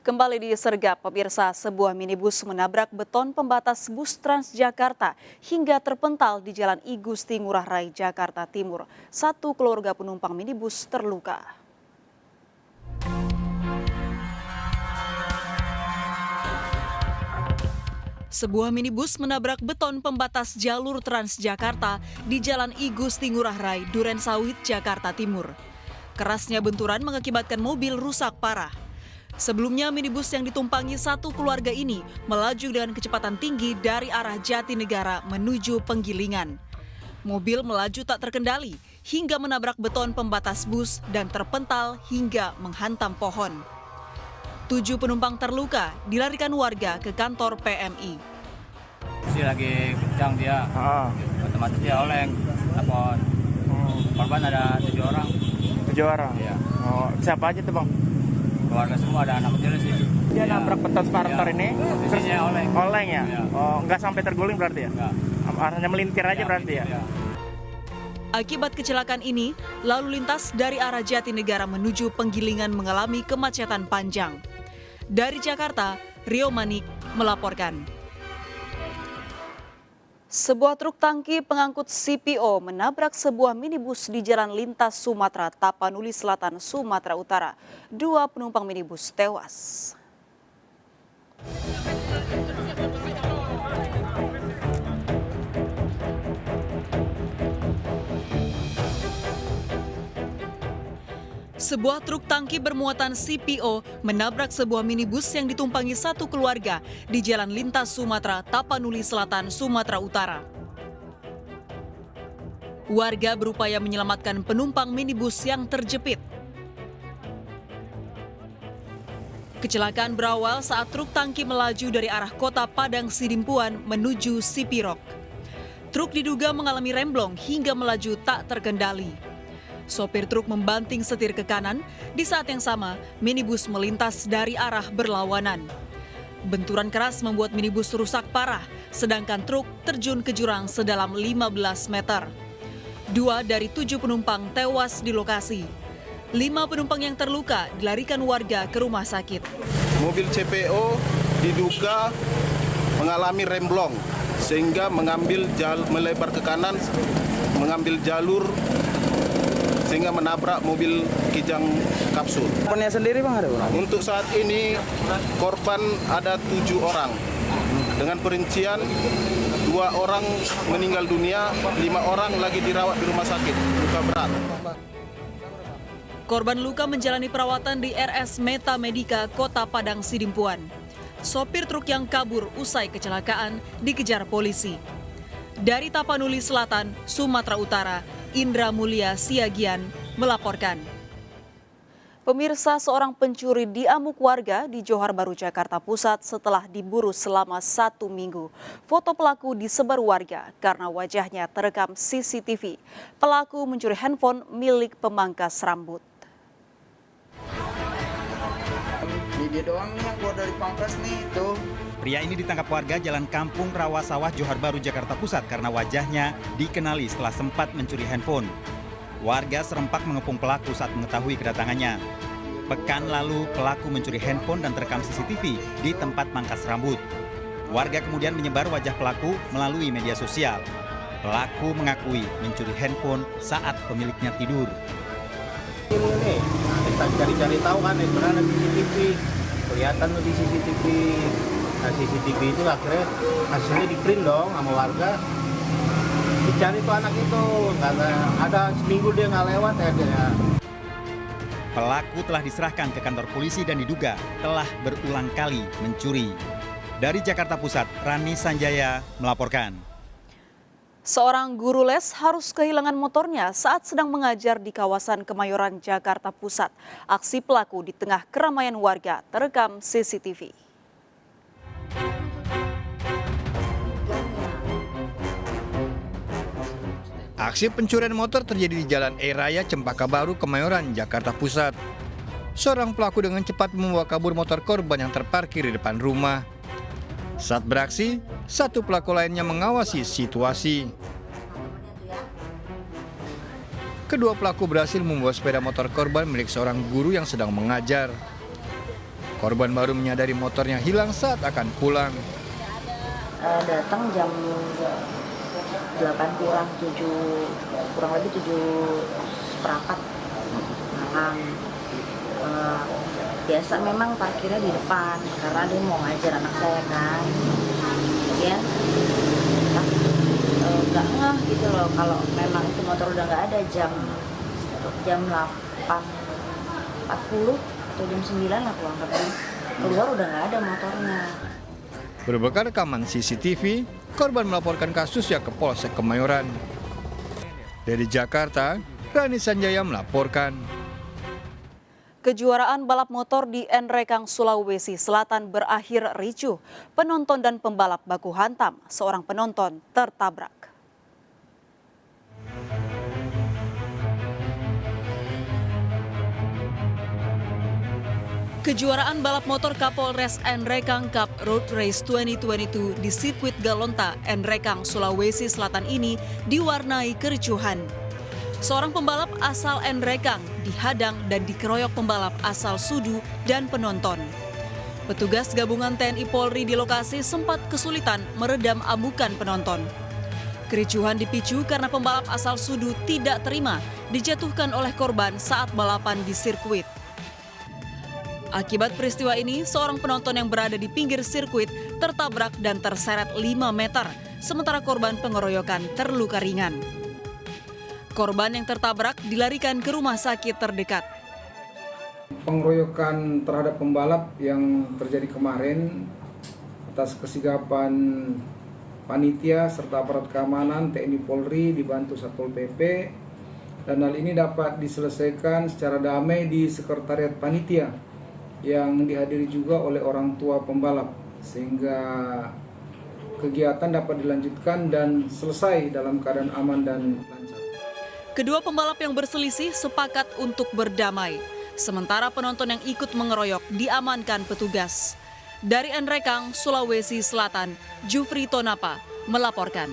Kembali disergap, pemirsa, sebuah minibus menabrak beton pembatas bus Transjakarta hingga terpental di Jalan I Gusti Ngurah Rai, Jakarta Timur. Satu keluarga penumpang minibus terluka. Sebuah minibus menabrak beton pembatas jalur Transjakarta di Jalan I Gusti Ngurah Rai, Durensawit, Jakarta Timur. Kerasnya benturan mengakibatkan mobil rusak parah. Sebelumnya minibus yang ditumpangi satu keluarga ini melaju dengan kecepatan tinggi dari arah Jatinegara menuju Penggilingan. Mobil melaju tak terkendali hingga menabrak beton pembatas bus dan terpental hingga menghantam pohon. 7 penumpang terluka dilarikan warga ke kantor PMI. Si lagi kencang dia, otomatis dia oleng. Telepon. Korban ada 7 orang. 7 orang? Iya. Oh, siapa aja tuh bang? Keluarga semua, ada anak kecil sih. Dia nabrak beton sparator ini, terus Posisinya oleng. oleng ya? Iya. Oh, nggak sampai terguling berarti ya? Enggak. Arahnya melintir aja berarti ya? Iya. Akibat kecelakaan ini, lalu lintas dari arah Jatinegara menuju Penggilingan mengalami kemacetan panjang. Dari Jakarta, Rio Manik melaporkan. Sebuah truk tangki pengangkut CPO menabrak sebuah minibus di Jalan Lintas Sumatera, Tapanuli Selatan, Sumatera Utara. 2 penumpang minibus tewas. Sebuah truk tangki bermuatan CPO menabrak sebuah minibus yang ditumpangi satu keluarga di Jalan Lintas Sumatera, Tapanuli Selatan, Sumatera Utara. Warga berupaya menyelamatkan penumpang minibus yang terjepit. Kecelakaan berawal saat truk tangki melaju dari arah kota Padang Sidimpuan menuju Sipirok. Truk diduga mengalami remblong hingga melaju tak terkendali. Sopir truk membanting setir ke kanan, di saat yang sama minibus melintas dari arah berlawanan. Benturan keras membuat minibus rusak parah, sedangkan truk terjun ke jurang sedalam 15 meter. 2 dari 7 penumpang tewas di lokasi. 5 penumpang yang terluka dilarikan warga ke rumah sakit. Mobil CPO diduga mengalami remblong sehingga melebar ke kanan, mengambil jalur sehingga menabrak mobil Kijang Kapsul. Korbannya sendiri bang ada berapa? Untuk saat ini korban ada 7 orang. Dengan perincian 2 orang meninggal dunia, 5 orang lagi dirawat di rumah sakit, luka berat. Korban luka menjalani perawatan di RS Meta Medika Kota Padang Sidimpuan. Sopir truk yang kabur usai kecelakaan dikejar polisi. Dari Tapanuli Selatan, Sumatera Utara, Indra Mulia Siagian melaporkan. Pemirsa, seorang pencuri diamuk warga di Johar Baru, Jakarta Pusat setelah diburu selama 1 minggu. Foto pelaku disebar warga karena wajahnya terekam CCTV. Pelaku mencuri handphone milik pemangkas rambut. Ini dia doang nih yang keluar dari pangkas nih, tuh. Pria ini ditangkap warga Jalan Kampung Rawa Sawah, Johar Baru, Jakarta Pusat karena wajahnya dikenali setelah sempat mencuri handphone. Warga serempak mengepung pelaku saat mengetahui kedatangannya. Pekan lalu, pelaku mencuri handphone dan terekam CCTV di tempat pangkas rambut. Warga kemudian menyebar wajah pelaku melalui media sosial. Pelaku mengakui mencuri handphone saat pemiliknya tidur. Ini kita cari-cari tahu kan, sebenarnya CCTV. Kelihatan tuh di CCTV. Nah, CCTV itu akhirnya hasilnya di-print dong sama warga. Dicari tuh anak itu, karena ada seminggu dia nggak lewat ya dia. Pelaku telah diserahkan ke kantor polisi dan diduga telah berulang kali mencuri. Dari Jakarta Pusat, Rani Sanjaya melaporkan. Seorang guru les harus kehilangan motornya saat sedang mengajar di kawasan Kemayoran, Jakarta Pusat. Aksi pelaku di tengah keramaian warga terekam CCTV. Aksi pencurian motor terjadi di Jalan E-Raya Cempaka Baru, Kemayoran, Jakarta Pusat. Seorang pelaku dengan cepat membawa kabur motor korban yang terparkir di depan rumah. Saat beraksi, satu pelaku lainnya mengawasi situasi. Kedua pelaku berhasil membawa sepeda motor korban milik seorang guru yang sedang mengajar. Korban baru menyadari motornya hilang saat akan pulang. Datang jam 8 kurang 7, kurang lebih 7:15 malam. Biasa memang parkirnya di depan karena dia mau ngajar anak saya kan. Kemudian nggak ngeh gitu loh kalau memang itu motor udah nggak ada jam 8.40 atau jam 9 lah pulang keluar udah nggak ada motornya. Berbekal rekaman CCTV, korban melaporkan kasusnya ke Polsek Kemayoran. Dari Jakarta, Rani Sanjaya melaporkan. Kejuaraan balap motor di Nrekang, Sulawesi Selatan berakhir ricuh. Penonton dan pembalap baku hantam, seorang penonton tertabrak. Kejuaraan balap motor Kapolres Nrekang Cup Road Race 2022 di sirkuit Galonta, Nrekang, Sulawesi Selatan ini diwarnai kericuhan. Seorang pembalap asal Nrekang dihadang dan dikeroyok pembalap asal Sudu dan penonton. Petugas gabungan TNI Polri di lokasi sempat kesulitan meredam amukan penonton. Kericuhan dipicu karena pembalap asal Sudu tidak terima dijatuhkan oleh korban saat balapan di sirkuit. Akibat peristiwa ini, seorang penonton yang berada di pinggir sirkuit tertabrak dan terseret 5 meter, sementara korban pengeroyokan terluka ringan. Korban yang tertabrak dilarikan ke rumah sakit terdekat. Pengeroyokan terhadap pembalap yang terjadi kemarin atas kesigapan panitia serta aparat keamanan TNI Polri dibantu Satpol PP, dan hal ini dapat diselesaikan secara damai di sekretariat panitia yang dihadiri juga oleh orang tua pembalap, sehingga kegiatan dapat dilanjutkan dan selesai dalam keadaan aman dan lancar. Kedua pembalap yang berselisih sepakat untuk berdamai, sementara penonton yang ikut mengeroyok diamankan petugas. Dari Nrekang, Sulawesi Selatan, Jufri Tonapa melaporkan.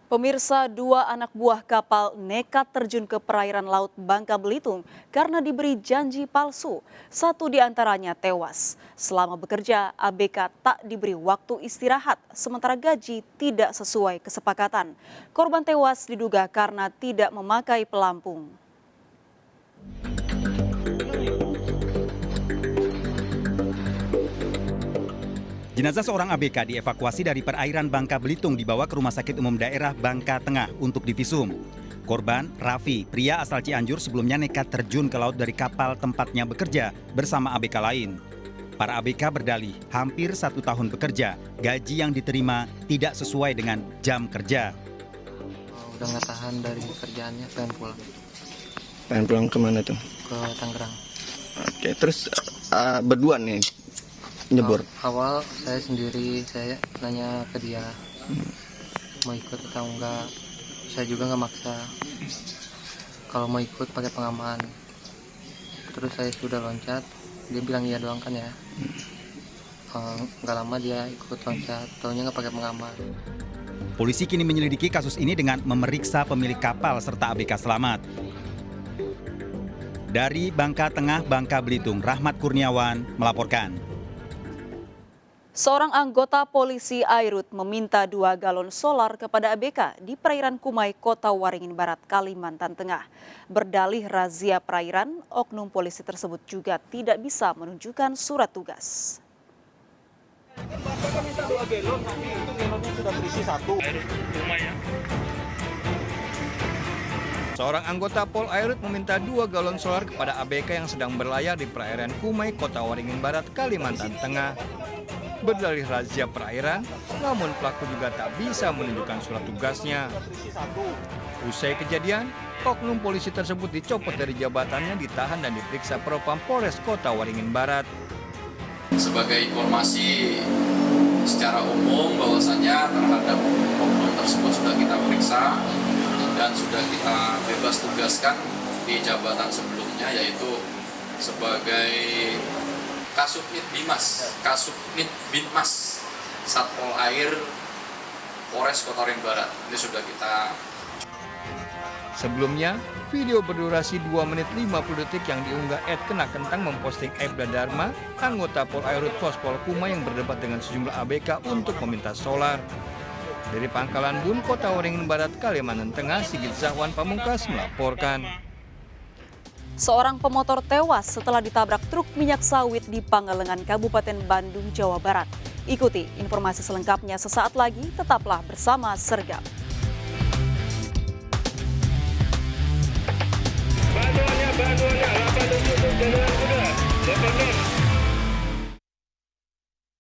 Pemirsa, 2 anak buah kapal nekat terjun ke perairan laut Bangka Belitung karena diberi janji palsu. 1 di antaranya tewas. Selama bekerja, ABK tak diberi waktu istirahat, sementara gaji tidak sesuai kesepakatan. Korban tewas diduga karena tidak memakai pelampung. Jenazah seorang ABK dievakuasi dari perairan Bangka Belitung dibawa ke Rumah Sakit Umum Daerah Bangka Tengah untuk divisum. Korban, Raffi, pria asal Cianjur sebelumnya nekat terjun ke laut dari kapal tempatnya bekerja bersama ABK lain. Para ABK berdalih hampir 1 tahun bekerja, gaji yang diterima tidak sesuai dengan jam kerja. Udah nggak tahan dari kerjaannya, pengen pulang. Pengen pulang kemana tuh? Ke Tangerang. Oke, terus berdua nih nyebur. Awal saya sendiri, saya nanya ke dia mau ikut atau enggak. Saya juga nggak maksa. Kalau mau ikut pakai pengaman. Terus saya sudah loncat, dia bilang iya doang kan ya. Nggak lama dia ikut loncat, taunya nggak pakai pengaman. Polisi kini menyelidiki kasus ini dengan memeriksa pemilik kapal serta ABK selamat. Dari Bangka Tengah, Bangka Belitung, Rahmat Kurniawan melaporkan. Seorang anggota polisi Airut meminta 2 galon solar kepada ABK di perairan Kumai, Kota Waringin Barat, Kalimantan Tengah. Berdalih razia perairan, oknum polisi tersebut juga tidak bisa menunjukkan surat tugas. Seorang anggota Pol Airut meminta 2 galon solar kepada ABK yang sedang berlayar di perairan Kumai, Kota Waringin Barat, Kalimantan Tengah. Berdalih razia perairan, namun pelaku juga tak bisa menunjukkan surat tugasnya. Usai kejadian, oknum polisi tersebut dicopot dari jabatannya, ditahan dan diperiksa Propam Polres Kota Waringin Barat. Sebagai informasi secara umum bahwasanya terhadap oknum tersebut sudah kita periksa dan sudah kita bebas tugaskan di jabatan sebelumnya, yaitu sebagai Kasubnit Binmas Satpol Air Polres Kota Waringin Barat. Ini sudah kita. Sebelumnya, video berdurasi 2 menit 50 detik yang diunggah Kena Kentang memposting Ebda Dharma, anggota Polairut Pos Polkuma yang berdebat dengan sejumlah ABK untuk meminta solar. Dari Pangkalan Bun, Kota Waringin Barat, Kalimantan Tengah, Sigit Zahwan Pamungkas melaporkan. Seorang pemotor tewas setelah ditabrak truk minyak sawit di Pangalengan, Kabupaten Bandung, Jawa Barat. Ikuti informasi selengkapnya sesaat lagi, tetaplah bersama Sergap.